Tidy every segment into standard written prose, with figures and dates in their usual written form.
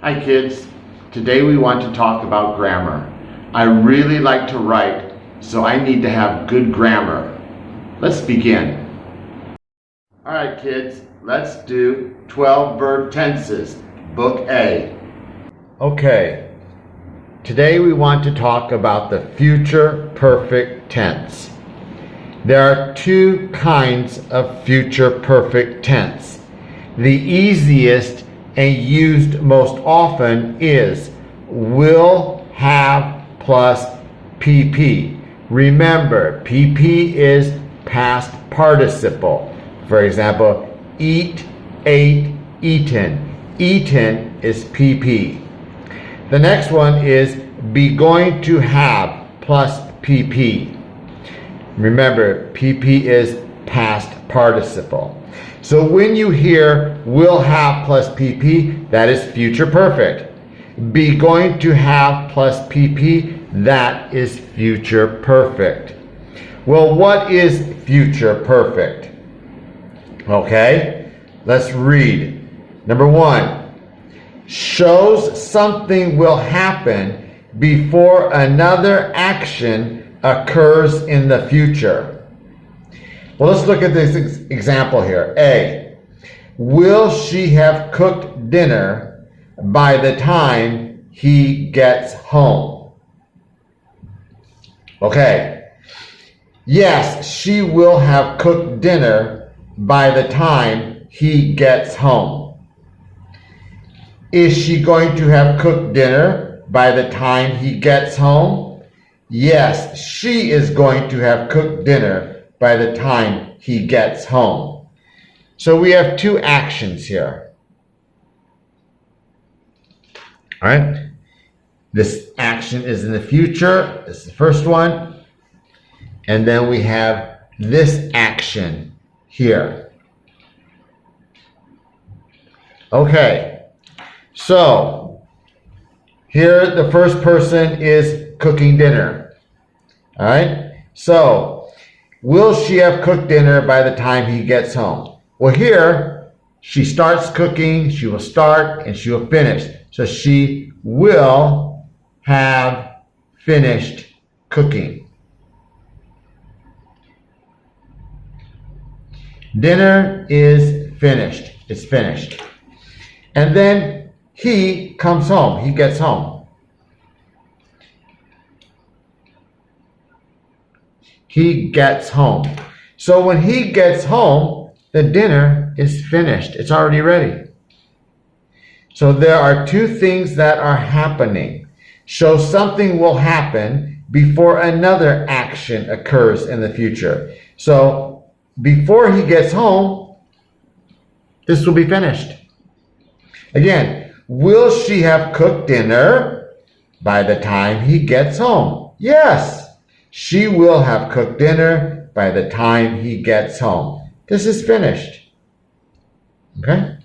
Hi kids, today we want to talk about grammar. I really like to write, so I need to have good grammar. Let's begin. Alright kids, let's do 12 verb tenses, Book A. Okay, today we want to talk about the future perfect tense. There are two kinds of future perfect tense. The easiest and used most often is will have plus PP. Remember, PP is past participle. For example, eat, ate, eaten. Eaten is PP. The next one is be going to have plus PP. Remember, PP is past participle. So when you hear will have plus PP, that is future perfect. Be going to have plus PP, that is future perfect. Well, what is future perfect? Okay, let's read. Number one, shows something will happen before another action occurs in the future. Well, let's look at this example here. A, will she have cooked dinner by the time he gets home? Okay. Yes, she will have cooked dinner by the time he gets home. Is she going to have cooked dinner by the time he gets home? Yes, she is going to have cooked dinner by the time he gets home. So we have two actions here. All right. This action is in the future. This is the first one. And then we have this action here. Okay. So here the first person is cooking dinner. All right. So will she have cooked dinner by the time he gets home? Well, here she starts cooking, she will start, and she will finish. So she will have finished cooking. Dinner is finished. It's finished. And then he comes home. He gets home. He gets home. So when he gets home, the dinner is finished. It's already ready. So there are two things that are happening. So something will happen before another action occurs in the future. So before he gets home, this will be finished. Again, will she have cooked dinner by the time he gets home? Yes. She will have cooked dinner by the time he gets home. This is finished. Okay?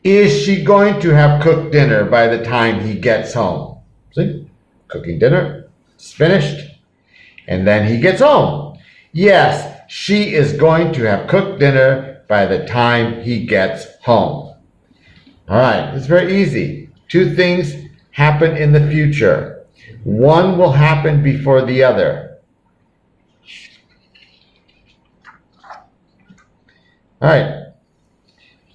Is she going to have cooked dinner by the time he gets home? See? Cooking dinner. It's finished. And then he gets home. Yes, she is going to have cooked dinner by the time he gets home. All right, it's very easy. Two things happen in the future. One will happen before the other. All right.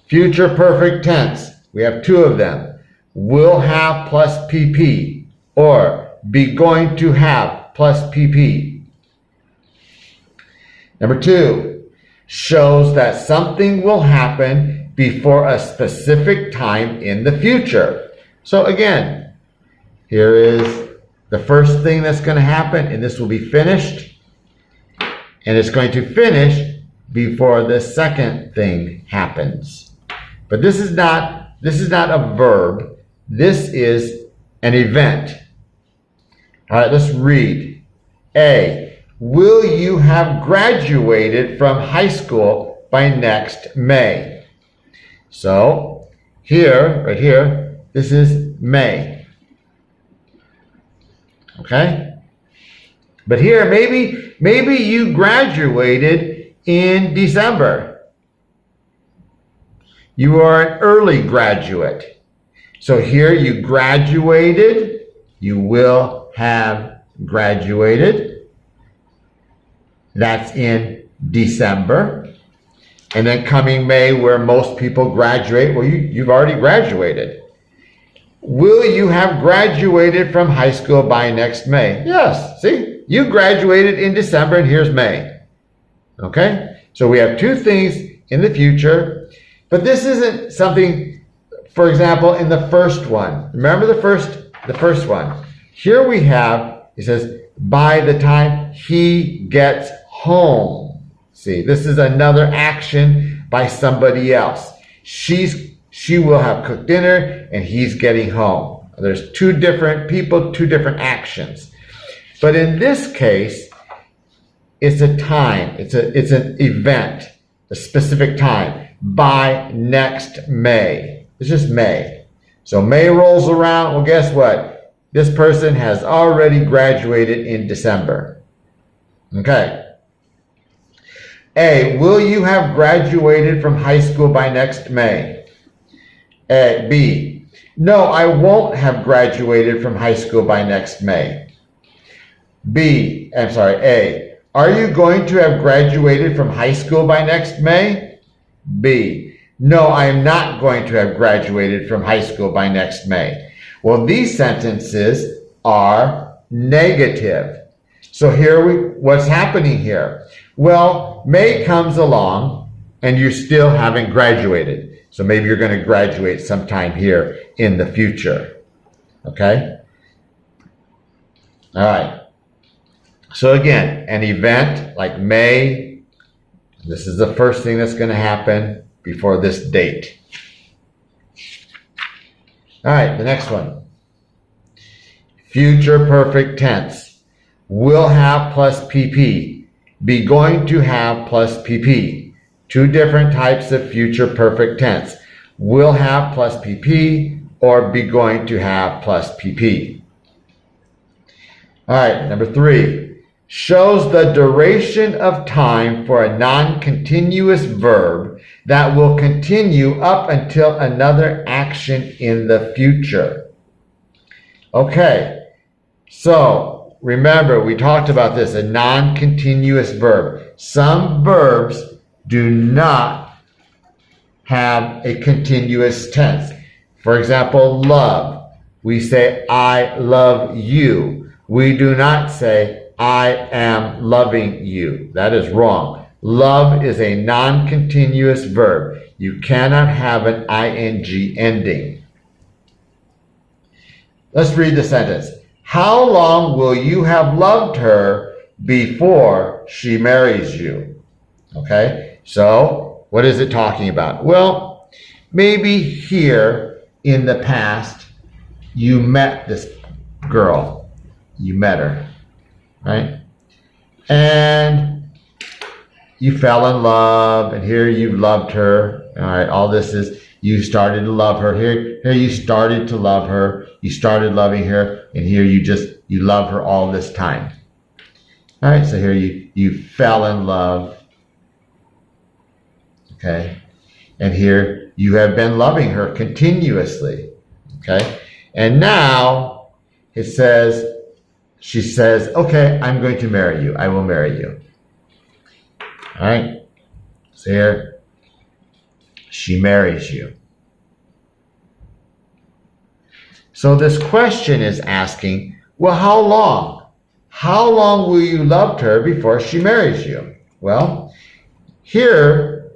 Future perfect tense. We have two of them. Will have plus PP or be going to have plus PP. Number two, shows that something will happen before a specific time in the future. So again, here is the first thing that's going to happen, and this will be finished. And it's going to finish before the second thing happens. But this is not a verb. This is an event. All right, let's read. A, will you have graduated from high school by next May? So here, right here, this is May. Okay? But here, maybe you graduated in December. You are an early graduate. So here you graduated. You will have graduated. That's in December. And then coming May, where most people graduate, well, you've already graduated. Will you have graduated from high school by next May? Yes. See, you graduated in December and here's May. Okay? So we have two things in the future, but this isn't something, for example, in the first one. Remember the first one. Here we have, it says, by the time he gets home. See, this is another action by somebody else. She will have cooked dinner and he's getting home. There's two different people, two different actions. But in this case, it's a time. It's an event, a specific time. By next May. It's just May. So May rolls around. Well, guess what? This person has already graduated in December. Okay. A, will you have graduated from high school by next May? A, B, no, I won't have graduated from high school by next May. A, are you going to have graduated from high school by next May? B, no, I am not going to have graduated from high school by next May. Well, these sentences are negative. So what's happening here? Well, May comes along and you still haven't graduated. So maybe you're going to graduate sometime here in the future. Okay? All right. So again, an event like May, this is the first thing that's going to happen before this date. All right, the next one. Future perfect tense. Will have plus PP. Be going to have plus PP. Two different types of future perfect tense. Will have plus PP or be going to have plus PP. All right, number 3. Shows the duration of time for a non-continuous verb that will continue up until another action in the future. Okay, so remember, we talked about this, a non-continuous verb. Some verbs do not have a continuous tense. For example, love. We say, I love you. We do not say, I am loving you. That is wrong. Love is a non-continuous verb. You cannot have an ing ending. Let's read the sentence. How long will you have loved her before she marries you? Okay, so what is it talking about? Well, maybe here in the past, you met this girl. You met her, right? And you fell in love, and here you loved her. All right, all this is, you started to love her. Here you started to love her. You started loving her, and here you love her all this time. All right, so here you fell in love. Okay, and here you have been loving her continuously. Okay, and now it says, she says, okay, I'm going to marry you. I will marry you. All right, so here, she marries you. So this question is asking, well, how long? How long will you love her before she marries you? Well, here,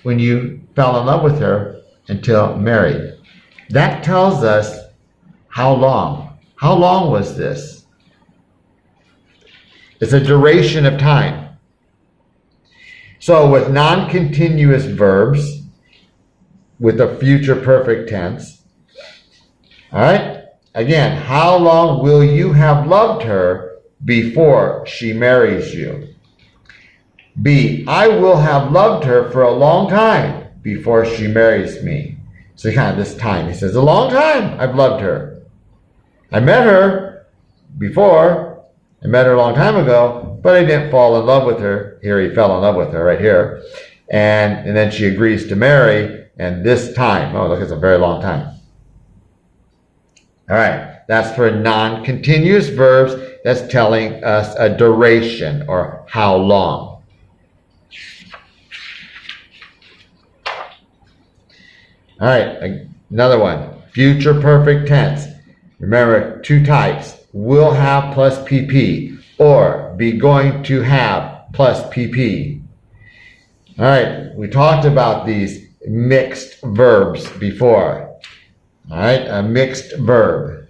when you fell in love with her until married, that tells us how long. How long was this? It's a duration of time. So with non-continuous verbs, with a future perfect tense, all right, again, how long will you have loved her before she marries you? B, I will have loved her for a long time before she marries me. So kind of this time, he says, a long time I've loved her. I met her before, I met her a long time ago, but I didn't fall in love with her. Here he fell in love with her right here. And then she agrees to marry, and this time, oh look, it's a very long time. All right, that's for non-continuous verbs. That's telling us a duration or how long. All right, another one, future perfect tense. Remember, two types, will have plus PP or be going to have plus PP. All right, we talked about these mixed verbs before. All right, a mixed verb.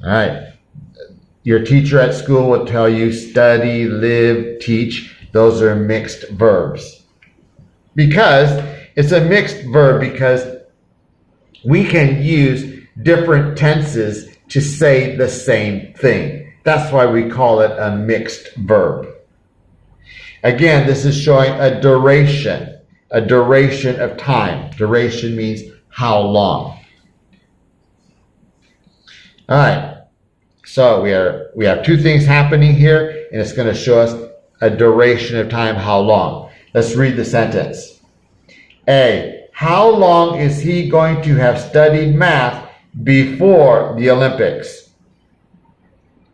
All right, your teacher at school will tell you study, live, teach. Those are mixed verbs. Because it's a mixed verb because we can use different tenses to say the same thing. That's why we call it a mixed verb. Again, this is showing a duration of time. Duration means how long. All right, so we have two things happening here, and it's going to show us a duration of time, how long. Let's read the sentence. A, how long is he going to have studied math before the Olympics?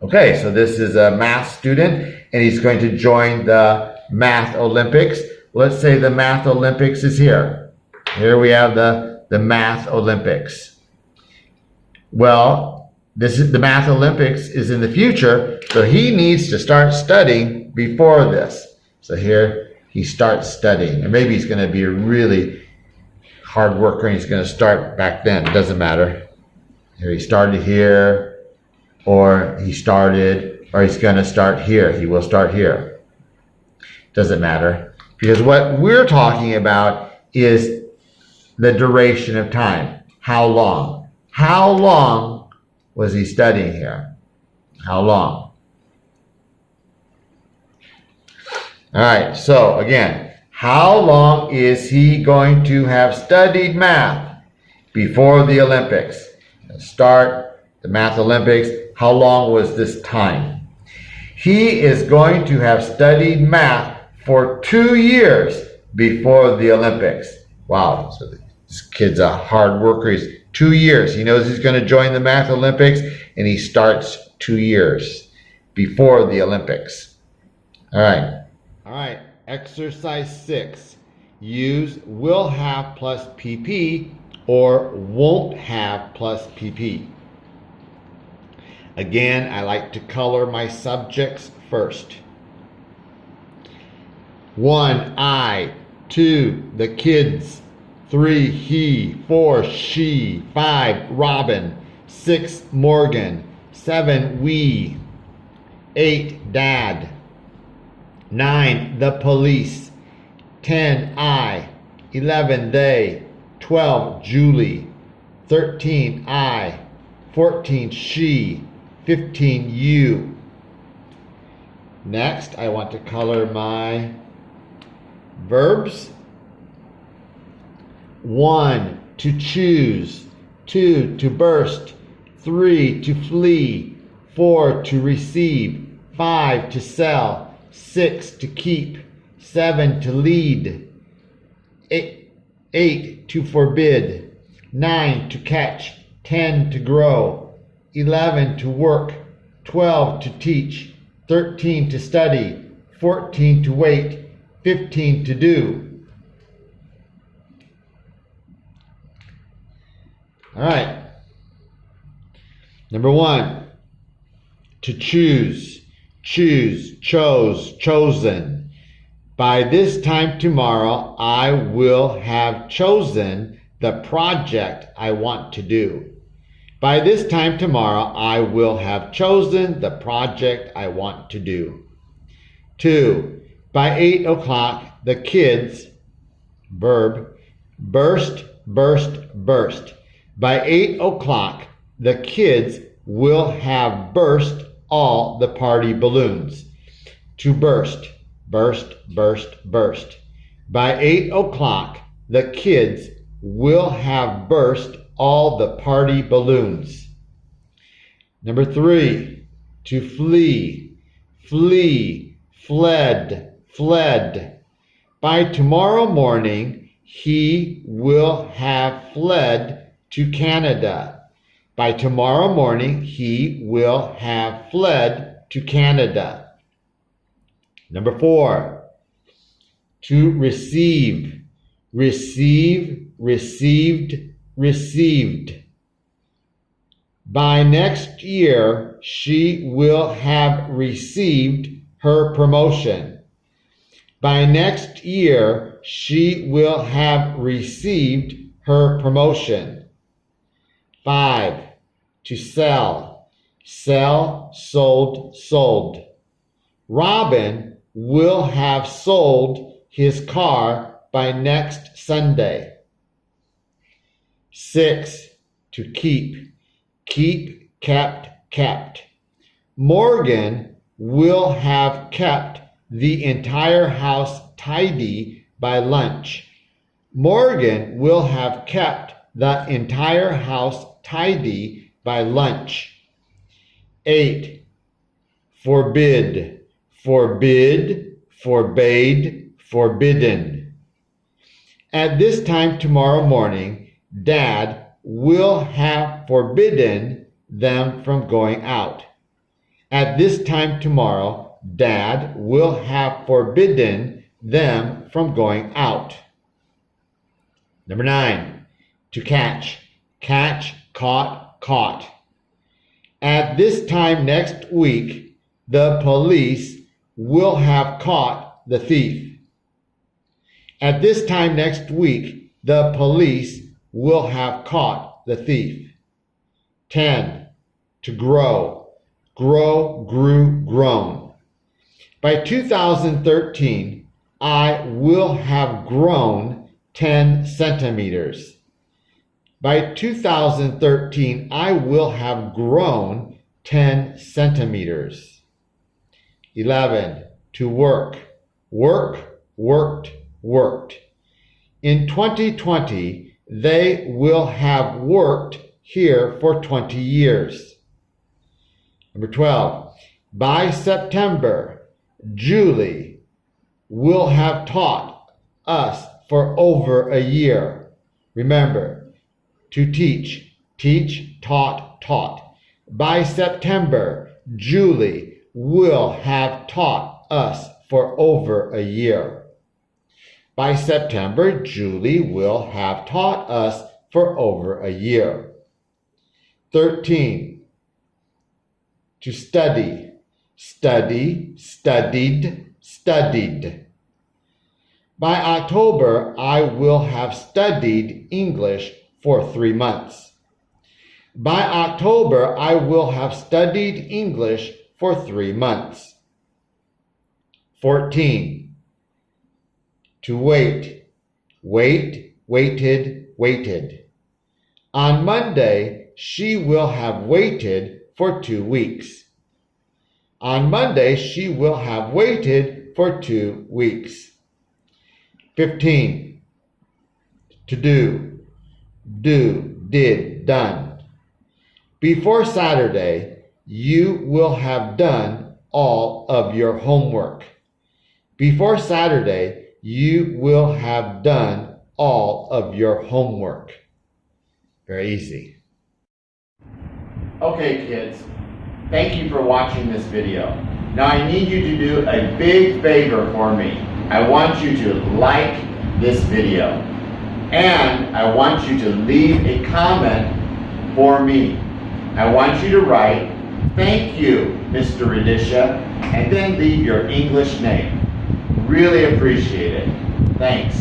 Okay, so this is a math student, and he's going to join the Math Olympics. Let's say the Math Olympics is here. Here we have the Math Olympics. Well, the Math Olympics is in the future, so he needs to start studying before this. So here he starts studying, and maybe he's going to be a really hard worker, and he's going to start back then. It doesn't matter. Here he started here, or he's going to start here. He will start here. Doesn't matter, because what we're talking about is the duration of time. How long? How long was he studying here? How long? All right, so again, how long is he going to have studied math before the Olympics? Start the Math Olympics. How long was this time? He is going to have studied math for 2 years before the Olympics. Wow, so this kid's a hard worker. He's 2 years. He knows he's going to join the Math Olympics, and he starts 2 years before the Olympics. All right, exercise 6. Use will have plus PP or won't have plus PP. Again, I like to color my subjects first. 1, I. 2, the kids. 3, he. 4, she. 5, Robin. 6, Morgan. 7, we. 8, Dad. 9, the police. 10, I. 11, they. 12, Julie. 13, I. 14, she. 15, you. Next, I want to color my verbs. 1, to choose. 2, to burst. 3, to flee. 4, to receive. 5, to sell. 6, to keep. 7, to lead. 8, to forbid. 9, to catch. 10, to grow. 11, to work. 12, to teach. 13, to study. 14, to wait. 15, to do. All right. Number 1, to choose. Choose, chose, chosen. By this time tomorrow, I will have chosen the project I want to do. By this time tomorrow, I will have chosen the project I want to do. 2, by 8 o'clock, the kids, verb, burst, burst, burst. By 8 o'clock, the kids will have burst all the party balloons. To burst, burst, burst, burst. By 8 o'clock, the kids will have burst all the party balloons. Number 3, to flee. Flee, fled, fled. By tomorrow morning, he will have fled to Canada. By tomorrow morning, he will have fled to Canada. Number 4, to receive. Receive, received, received. By next year, she will have received her promotion. By next year, she will have received her promotion. 5, to sell. Sell, sold, sold. Robin will have sold his car by next Sunday. 6, to keep. Keep, kept, kept. Morgan will have kept the entire house tidy by lunch. Morgan will have kept the entire house tidy by lunch. 8, forbid. Forbid, forbade, forbidden. At this time tomorrow morning, Dad will have forbidden them from going out. At this time tomorrow, Dad will have forbidden them from going out. Number 9, to catch. Catch, caught, caught. At this time next week, the police will have caught the thief. At this time next week, the police will have caught the thief. 10, to grow. Grow, grew, grown. By 2013, I will have grown 10 centimeters. By 2013, I will have grown 10 centimeters. 11, to work. Work, worked, worked. In 2020, they will have worked here for 20 years. Number 12, by September, Julie will have taught us for over a year. Remember, to teach. Teach, taught, taught. By September, Julie will have taught us for over a year. By September, Julie will have taught us for over a year. 13, to study. Study, studied, studied. By October, I will have studied English for 3 months. By October, I will have studied English for 3 months. 14, to wait. Wait, waited, waited. On Monday, she will have waited for 2 weeks. On Monday, she will have waited for 2 weeks. 15, to do. Do, did, done. Before Saturday, you will have done all of your homework. Before Saturday, you will have done all of your homework. Very easy. Okay, kids. Thank you for watching this video. Now I need you to do a big favor for me. I want you to like this video. And I want you to leave a comment for me. I want you to write, "Thank you, Mr. Radisha," and then leave your English name. Really appreciate it. Thanks.